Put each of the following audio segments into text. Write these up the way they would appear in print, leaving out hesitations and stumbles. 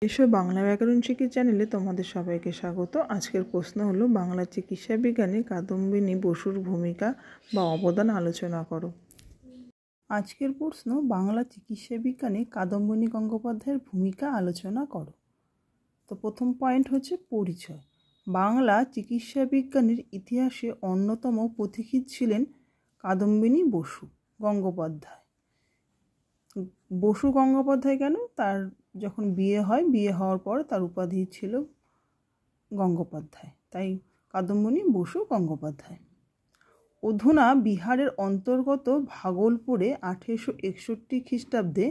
এসো বাংলা ব্যাকরণ শিখি চ্যানেলে তোমাদের সবাইকে স্বাগত। আজকের প্রশ্ন হলো বাংলা চিকিৎসা বিজ্ঞানে কাদম্বিনী বসুর ভূমিকা বা অবদান আলোচনা করো। আজকের প্রশ্ন বাংলা চিকিৎসা বিজ্ঞানে কাদম্বিনী গঙ্গোপাধ্যায়ের ভূমিকা আলোচনা করো। তো প্রথম পয়েন্ট হচ্ছে পরিচয়। বাংলা চিকিৎসা বিজ্ঞানের ইতিহাসে অন্যতম পথিকৃৎ ছিলেন কাদম্বিনী বসু গঙ্গোপাধ্যায়। বসু গঙ্গোপাধ্যায় কেন? তার যখন বিয়ে হয়, বিয়ে হওয়ার পর তার উপাধি ছিল গঙ্গোপাধ্যায়, তাই কাদম্বিনী বসু গঙ্গোপাধ্যায়। অধুনা বিহারের অন্তর্গত ভাগলপুরে 1861 খ্রিস্টাব্দে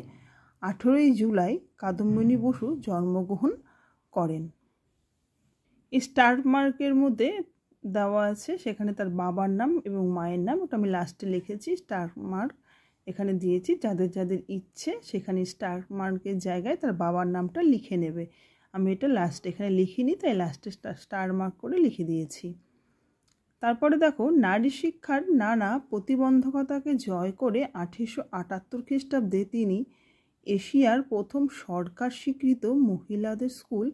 18ই জুলাই কাদম্বিনী বসু জন্মগ্রহণ করেন। স্টার মার্কের মধ্যে দেওয়া আছে, সেখানে তার বাবার নাম এবং মায়ের নাম, ওটা আমি লাস্টে লিখেছি। স্টার মার্ক এখানে দিয়েছি, যাদের যাদের ইচ্ছে সেখানে স্টার মার্কের জায়গায় তার বাবার নামটা লিখে নেবে। আমি এটা লাস্টে এখানে লিখিনি, তাই লাস্টে স্টার মার্ক করে লিখে দিয়েছি। তারপরে দেখো, নারী শিক্ষার নানা প্রতিবন্ধকতাকে জয় করে 1878 খ্রিস্টাব্দে তিনি এশিয়ার প্রথম সরকার স্বীকৃত মহিলাদের স্কুল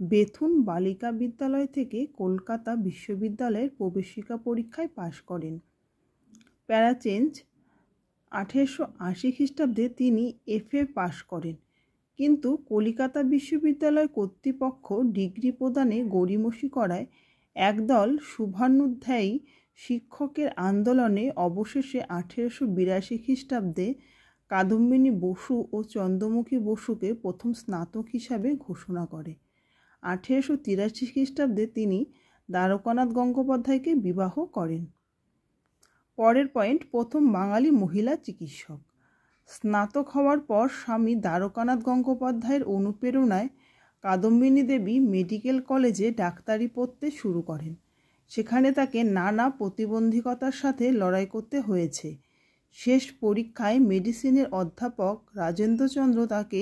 বেথুন বালিকা বিদ্যালয় থেকে কলকাতা বিশ্ববিদ্যালয়ের প্রবেশিকা পরীক্ষায় পাশ করেন। প্যারাচেঞ্জ 1880 খ্রিস্টাব্দে তিনি FA পাশ করেন, কিন্তু কলিকাতা বিশ্ববিদ্যালয় কর্তৃপক্ষ ডিগ্রি প্রদানে গড়িমসি করায় একদল শুভানুধ্যায়ী শিক্ষকের আন্দোলনে অবশেষে 1882 খ্রিস্টাব্দে কাদম্বিনী বসু ও চন্দ্রমুখী বসুকে প্রথম স্নাতক হিসাবে ঘোষণা করে। 1883 খ্রিস্টাব্দে তিনি দ্বারকানাথ গঙ্গোপাধ্যায়কে বিবাহ করেন। পরের পয়েন্ট, প্রথম বাঙালি মহিলা চিকিৎসক। স্নাতক হওয়ার পর স্বামী দ্বারকানাথ গঙ্গোপাধ্যায়ের অনুপ্রেরণায় কাদম্বিনী দেবী মেডিকেল কলেজে ডাক্তারি পড়তে শুরু করেন। সেখানে তাকে নানা প্রতিবন্ধকতার সাথে লড়াই করতে হয়েছে। শেষ পরীক্ষায় মেডিসিনের অধ্যাপক রাজেন্দ্রচন্দ্র তাকে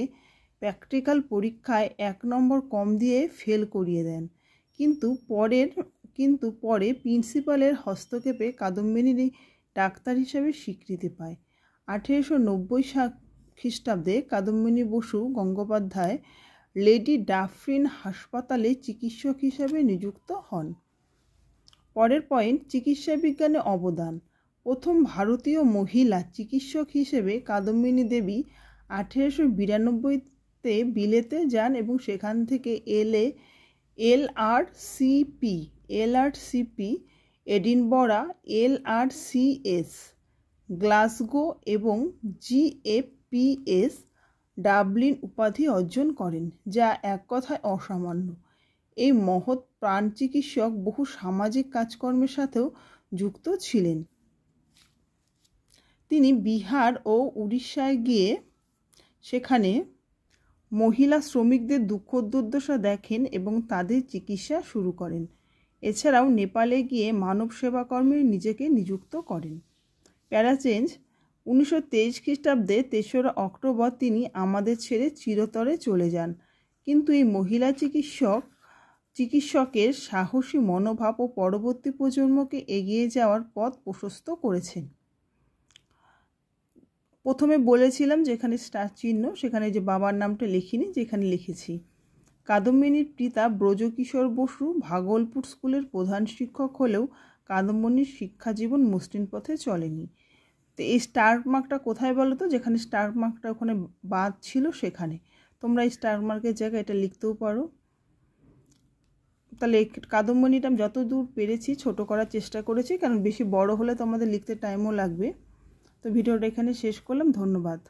প্র্যাকটিক্যাল পরীক্ষায় 1 নম্বর কম দিয়ে ফেল করিয়ে দেন, কিন্তু পরে প্রিন্সিপালের হস্তক্ষেপে কাদম্বিনী ডাক্তার হিসেবে স্বীকৃতি পায়। 1890 খ্রিস্টাব্দে কাদম্বিনী বসু গঙ্গোপাধ্যায় লেডি ডাফরিন হাসপাতালে চিকিৎসক হিসেবে নিযুক্ত হন। পরের পয়েন্ট, চিকিৎসা বিজ্ঞানে অবদান। প্রথম ভারতীয় মহিলা চিকিৎসক হিসেবে কাদম্বিনী দেবী 1892-তে বিলেতে যান এবং সেখান থেকে LRCP, এডিনবরা, LRCS, গ্লাসগো এবং GFPS, ডাবলিন উপাধি অর্জন করেন, যা এক কথায় অসামান্য। এই মহৎ প্রাণ চিকিৎসক বহু সামাজিক কাজকর্মের সাথেও যুক্ত ছিলেন। তিনি বিহার ও উড়িষ্যায় গিয়ে সেখানে মহিলা শ্রমিকদের দুঃখ দুর্দশা দেখেন এবং তাদের চিকিৎসা শুরু করেন। এছাড়াও নেপালে গিয়ে মানব সেবা কর্মে নিজেকে নিযুক্ত করেন। প্যারাচেঞ্জ 1923 খ্রিস্টাব্দে 3রা অক্টোবর তিনি আমাদের ছেড়ে চিরতরে চলে যান, কিন্তু এই মহিলা চিকিৎসকের সাহসী মনোভাব ও পরবর্তী প্রজন্মকে এগিয়ে যাওয়ার পথ প্রশস্ত করেছেন। প্রথমে বলেছিলাম যেখানে স্টার চিহ্ন সেখানে যে বাবার নামটা লিখিনি, যেখানে লিখেছি। কাদম্বিনীর পিতা ব্রজকিশোর বসু ভাগলপুর স্কুলের প্রধান শিক্ষক হলেও কাদম্বিনীর শিক্ষা জীবন মসৃণ পথে চলেনি। তো এই স্টার মার্কটা কোথায় বলো তো? যেখানে স্টার মার্কটা ওখানে বাদ ছিল সেখানে। তোমরা এই স্টার মার্কের জায়গায় এটা লিখতেও পারো। তাহলে কাদম্বিনীটা আমি যতদূর পেরেছি ছোট করার চেষ্টা করেছি, কারণ বেশি বড় হলে তোমাদের লিখতে টাইমও লাগবে। তো ভিডিওটা এখানে শেষ করলাম। ধন্যবাদ।